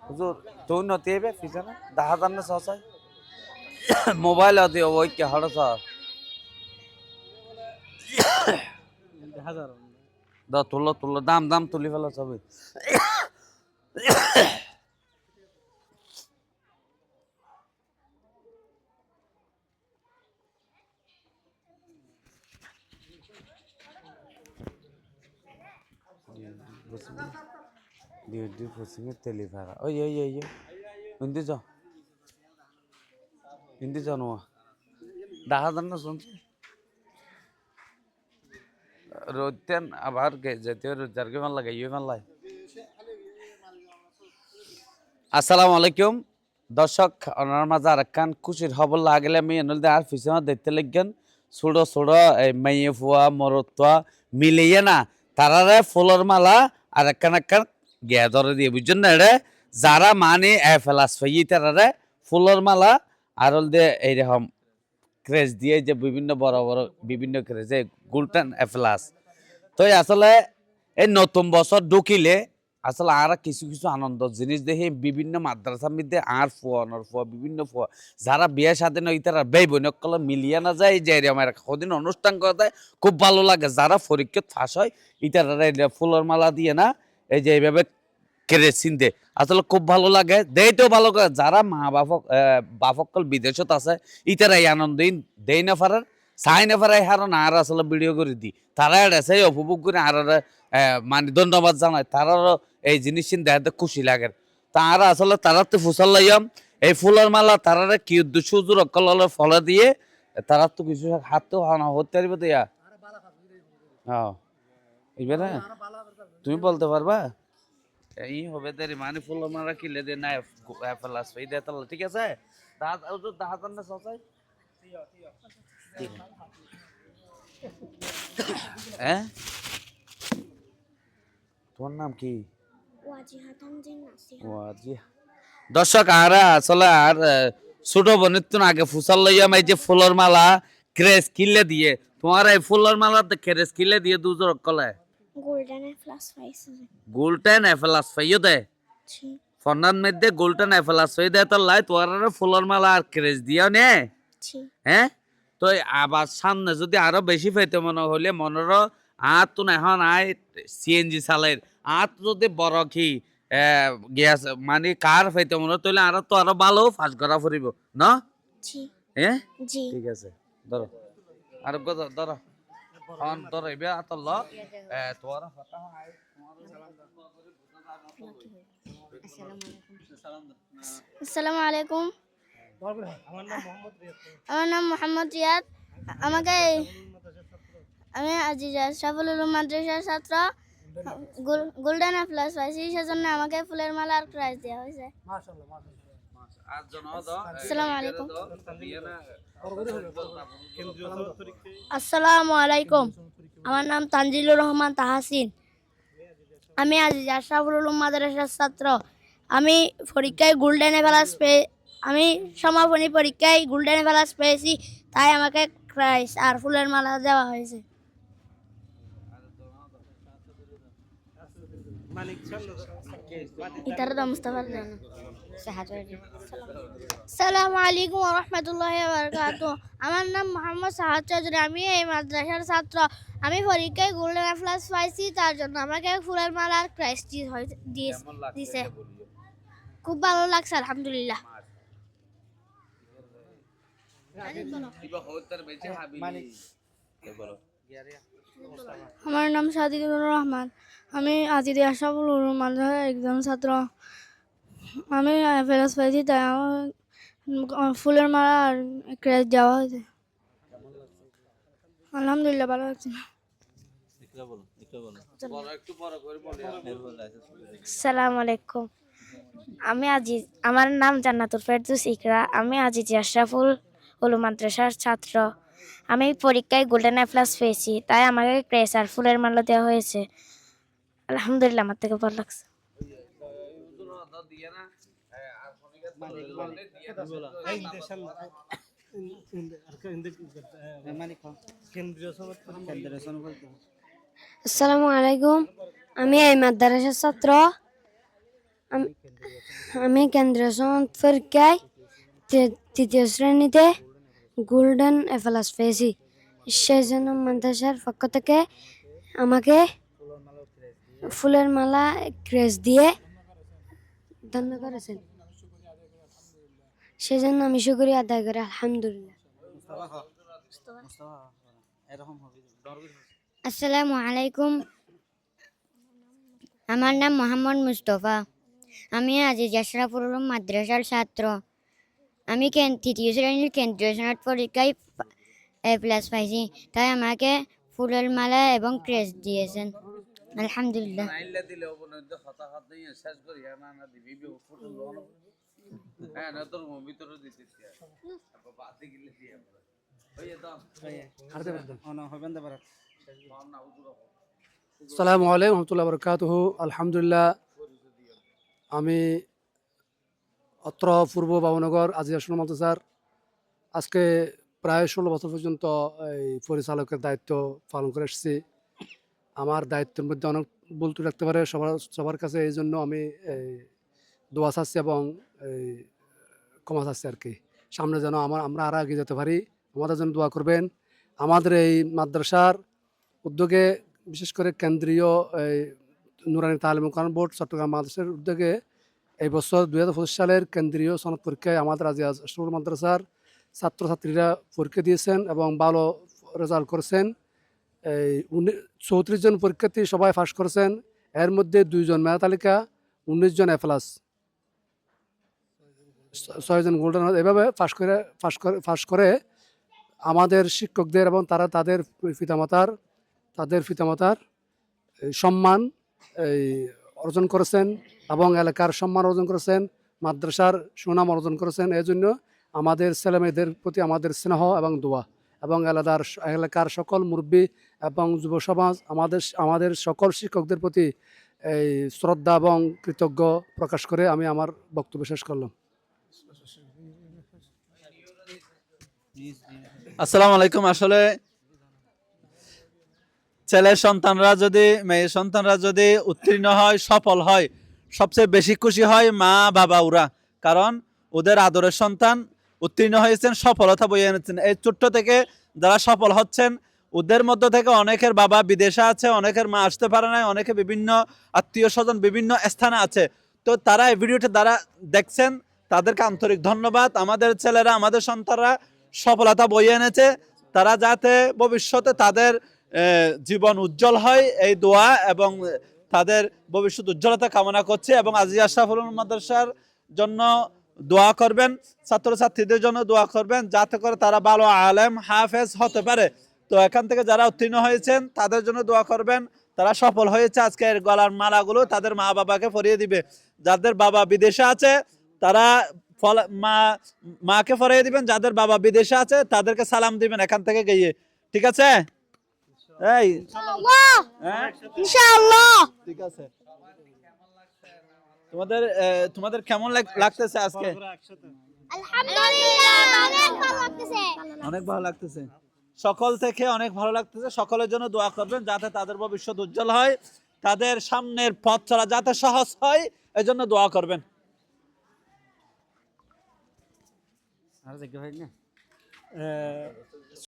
হুজুর তুই নতিবে পিছনে দেখা যান না সসাই মোবাইল আদি ওই কে হড়ছ দা তুলো তুলো দাম দাম তুলি ফেলা সবই di pusingnya telefara oh iya iya iya hindi jo no দেখা যান না শুনছি রোতেন আবার যেতে রোজারকে মান লাগাই ইয়ে মান লাই আসসালামু আলাইকুম দর্শক ওনার মাঝে আরেকখান খুশির খবর লাগলে আমি এনল দে আর পিছনে দেখতে লাগবেন ছোট ছোট মাইয়ে ফুয়া মরত্বা মিলিয়ে না তারারে ফুলের মালা আর একখান গিয়া ধরে দিয়ে বুঝছেন না রে যারা মানে ফেলাস ফাই তারারে ফুলের মালা আর হল দে এইরকম ক্রেজ দিয়ে যে বিভিন্ন বড় বড় বিভিন্ন ক্রেজে গোল্ডেন এফলাস তো আসলে এই নতুন বছর ঢুকিলে আসলে আর কিছু কিছু আনন্দ জিনিস দেখে বিভিন্ন মাদ্রাসার মধ্যে আর ফুয়া বিভিন্ন ফুয়া যারা বিয়ে স্বাধীন ইতারা ব্যয় বৈনকল মিলিয়ে না যায় যে আমার কদিন অনুষ্ঠান করা যায় খুব ভালো লাগে যারা পরীক্ষা ফাঁস হয় ইতারা ফুলের মালা দিয়ে না এই যে এইভাবে কেরেসিন দে আসলে খুব ভালো লাগে দেইতেও ভালো করে যারা মা বাপকল বিদেশত আছে ইতারা এই আনন্দ দেই না পারার চাই না পারাই হারণ আর আসলে ভিডিও করে দি তারা এসে উপভোগ করে আর মানে ধন্যবাদ জানায় তারারও এই জিনিস দেখাতে খুশি লাগে তারা আসলে তারা তো ফুসাল লাইয়াম এই ফুলের মালা তারা কি উদ্দেশ্য অকলের ফলে দিয়ে তারা তো কিছু হাত তো হতে পারবে তো ইয়া হ্যাঁ এবারে তুমি বলতে পারবা এই হবে দেরি মানে ফুলের মালা কিলে দিয়ে না ফেলাস এই দেয় তাহলে ঠিক আছে দাহাতার না সসাই হ্যাঁ তোমার নাম কি দর্শক আর আসলে আর ছোট বোনের তো আগে ফুসাল লইয়া মাই যে ফুলের মালা ক্রেস কিলে দিয়ে তোমার এই ফুলের মালা ক্রেস কিলে দিয়ে দুজোর কলে গোল্ডেন এফলাস ফাইও দে ফন্নার মধ্যে গোল্ডেন এফলাস ফাই দে তো লাই তোমার ফুলের মালা আর ক্রেস দিও নে হ্যাঁ তো আবার সামনে যদি আরো বেশি পাইতে মনে হলে মনের আর তো এখন আয় সিএনজি চালের আর যদি বড় কি গ্যাস মানে কার পাইতে মনে তাহলে আর তো আরো ভালো ফাঁস করা ফুরিব না হ্যাঁ ঠিক আছে ধরো আর ধরো ধরো এবার আতল তোমার আসসালামু আলাইকুম আমার নাম মোহাম্মদ রিয়াদ আমাকে আমি আজিজা সাফুল উলুম মাদ্রাসার ছাত্র গোল্ডেন প্লাস পাইছি সেজন্য আমাকে ফুলের মালা আর প্রাইজ দেওয়া হয়েছে আসসালামু আলাইকুম আসসালামু আলাইকুম আমার নাম তানজিলুর রহমান তাহাসিন আমি আজিজা সাফুল উলুম মাদ্রাসার ছাত্র আমি পরীক্ষায় গোল্ডেন প্লাস আমি সমাপনী পরীক্ষায় গোল্ডেন প্লাস পেয়েছি তাই আমাকে প্রাইজ আর ফুলের মালা দেওয়া হয়েছে আসসালামু আলাইকুম ওয়া রাহমাতুল্লাহি ওয়া বারাকাতুহু আমার নাম মোহাম্মদ সাহাদ চৌধুরী আমি এই মাদ্রাসার ছাত্র আমি পরীক্ষায় গোল্ডেন প্লাস পাইছি তার জন্য আমাকে ফুলের মালা আর প্রাইজ দিয়েছে খুব ভালো লাগছে আলহামদুলিল্লাহ আমার নাম সাদিকুর রহমান আমি আজিদি আশরাফুল উলুম মাদ্রাসার একজন ছাত্র আমি প্রাইজ পাইছি তাই আমার ফুলের মালা আর ক্রেজ দেওয়া হয়েছে আলহামদুলিল্লাহ ভালো লাগছে আসসালামু আলাইকুম আমার নাম জান্নাতুল ফেরদৌস ইকরা আমি আজিজি আশরাফুল উলুম মাদ্রাসার ছাত্র আমি পরীক্ষায় গোল্ডেন এ প্লাস পেয়েছি তাই আমাকে ক্রেস আর ফুলের মালা দেওয়া হয়েছে আলহামদুলিল্লাহ আমার থেকে ভালো লাগছে আসসালামু আলাইকুম আমি এই মাদ্রাসার ছাত্র আম- আমি কেন্দ্রীয় সনদ পরীক্ষায় তৃতীয় শ্রেণীতে গোল্ডেন এ প্লাস পেয়েছি। সেই জন্য মাদ্রাসার পক্ষ থেকে আমাকে ফুলের মালা ক্রেস দিয়ে ধন্য করেছেন। সেজন্য আমি শুকরিয়া আদায় করি, আলহামদুলিল্লাহ। আসসালামু আলাইকুম, আমার নাম মোহাম্মদ মুস্তফা। আমি আজিজ আশরাফুল উলুম মাদ্রাসার ছাত্র। আমি তৃতীয় শ্রেণীর কেন্দ্রীয় সনদ পরীক্ষায় A+ পাইছি, তাই আমাকে ফুলের মালা এবং ক্রেস দিয়েছেন, আলহামদুলিল্লাহ। আসসালামু আলাইকুম রহমতুল্লাহ বরকাতুহু। আলহামদুলিল্লাহ, আমি অত্র পূর্ব বাবুনগর আজিজ আশরাফুল মাদ্রাসার আজকে প্রায় 16 বছর পর্যন্ত এই পরিচালকের দায়িত্ব পালন করে এসেছি। আমার দায়িত্বের মধ্যে অনেক ভুল ত্রুটি রাখতে পারে, সবার কাছে এই জন্য আমি এই দোয়া চাচ্ছি এবং এই ক্ষমা চাচ্ছি আর কি। সামনে যেন আমরা আরও এগিয়ে যেতে পারি, আমাদের জন্য দোয়া করবেন। আমাদের এই মাদ্রাসার উদ্যোগে, বিশেষ করে কেন্দ্রীয় এই নুরানি তালিম কোরআন বোর্ড চট্টগ্রাম মাদ্রাসার উদ্যোগে এই বছর 2025 সালের কেন্দ্রীয় সনদ পরীক্ষায় আমাদের আজিজ আশরাফুল মাদ্রাসার ছাত্রছাত্রীরা পরীক্ষা দিয়েছেন এবং ভালো রেজাল্ট করেছেন। এই 34 জন পরীক্ষার্থী সবাই পাস করেছেন। এর মধ্যে 2 জন মেধা তালিকা, 19 জন A+, 6 জন গোল্ডেন। এভাবে পাস করে আমাদের শিক্ষকদের এবং তাদের পিতামাতার সম্মান এই অর্জন করেছেন এবং এলাকার সম্মান অর্জন করেছেন, মাদ্রাসার সুনাম অর্জন করেছেন। এই জন্য আমাদের ছেলেমেয়েদের প্রতি আমাদের স্নেহ এবং দোয়া, এবং এলাকার সকল মুরব্বী এবং যুব সমাজ, আমাদের সকল শিক্ষকদের প্রতি এই শ্রদ্ধা এবং কৃতজ্ঞ প্রকাশ করে আমি আমার বক্তব্য শেষ করলাম। আসসালামু আলাইকুম। আসলে ছেলের সন্তানরা যদি, মেয়ের সন্তানরা যদি উত্তীর্ণ হয়, সফল হয়, সবচেয়ে বেশি খুশি হয় মা বাবা ওরা। কারণ ওদের আদরের সন্তান উত্তীর্ণ হয়েছেন, সফলতা বয়ে এনেছেন। এই ছোট্ট থেকে যারা সফল হচ্ছেন, ওদের মধ্য থেকে অনেকের বাবা বিদেশে আছে, অনেকের মা আসতে পারে না, অনেকে বিভিন্ন আত্মীয় স্বজন বিভিন্ন স্থানে আছে। তো তারা এই ভিডিওটা দ্বারা দেখছেন, তাদেরকে আন্তরিক ধন্যবাদ। আমাদের ছেলেরা, আমাদের সন্তানরা সফলতা বয়ে এনেছে, তারা যাতে ভবিষ্যতে তাদের জীবন উজ্জ্বল হয় এই দোয়া এবং তাদের ভবিষ্যৎ উজ্জ্বলতা কামনা করছে। এবং আজিজ আশরাফুল মাদ্রাসার জন্য দোয়া করবেন, ছাত্রছাত্রীদের জন্য দোয়া করবেন, যাতে করে তারা ভালো আলেম হাফেজ হতে পারে। তো এখান থেকে যারা উত্তীর্ণ হয়েছেন তাদের জন্য দোয়া করবেন, তারা সফল হয়েছে। আজকে এর গলার মালাগুলো তাদের মা বাবাকে পরিয়ে দিবে। যাদের বাবা বিদেশে আছে তারা মাকে পরিয়ে দিবেন, যাদের বাবা বিদেশে আছে তাদেরকে সালাম দিবেন এখান থেকে গিয়ে। ঠিক আছে? এই ইনশাআল্লাহ। ঠিক আছে। তোমাদের কেমন লাগতেছে আজকে? আলহামদুলিল্লাহ, অনেক ভালো লাগতেছে। অনেক ভালো লাগতেছে, সকল থেকে অনেক ভালো লাগতেছে। সকলের জন্য দোয়া করবেন যাতে তাদের ভবিষ্যৎ উজ্জ্বল হয়, তাদের সামনের পথ চলা যাতে সহজ হয়, এই জন্য দোয়া করবেন।